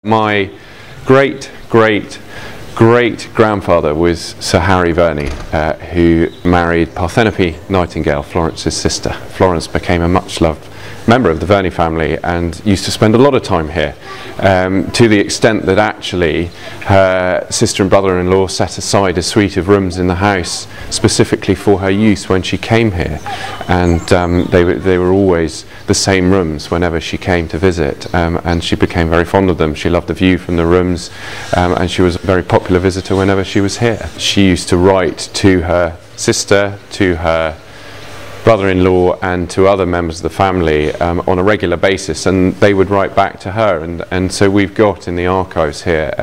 My great-great-great-grandfather was Sir Harry Verney, who married Parthenope Nightingale, Florence's sister. Florence became a much-loved member of the Verney family and used to spend a lot of time here, to the extent that actually her sister and brother-in-law set aside a suite of rooms in the house specifically for her use when she came here, and they were always the same rooms whenever she came to visit, and she became very fond of them. She loved the view from the rooms, and she was a very popular visitor whenever she was here. She used to write to her sister, to her brother-in-law and to other members of the family on a regular basis, and they would write back to her, and so we've got in the archives here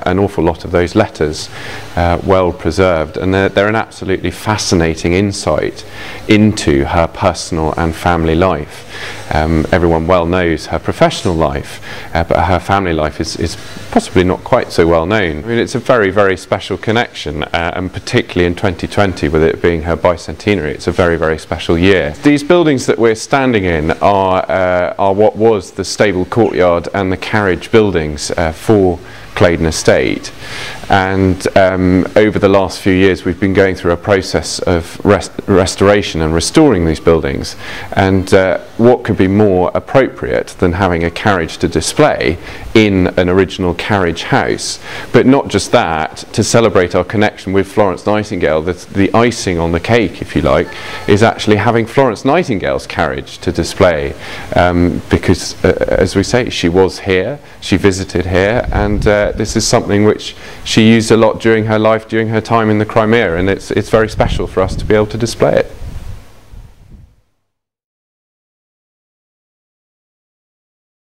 an awful lot of those letters, well preserved, and they're an absolutely fascinating insight into her personal and family life. Everyone well knows her professional life, but her family life is possibly not quite so well known. I mean, it's a very, very special connection, and particularly in 2020, with it being her bicentenary, it's a very, very special year. These buildings that we're standing in are what was the stable courtyard and the carriage buildings for Claydon Estate, and over the last few years we've been going through a process of restoration and restoring these buildings, and what could be more appropriate than having a carriage to display in an original carriage house. But not just that, to celebrate our connection with Florence Nightingale, the icing on the cake, if you like, is actually having Florence Nightingale's carriage to display, because as we say, she was here, she visited here, and this is something which she used a lot during her life, during her time in the Crimea, and it's very special for us to be able to display it.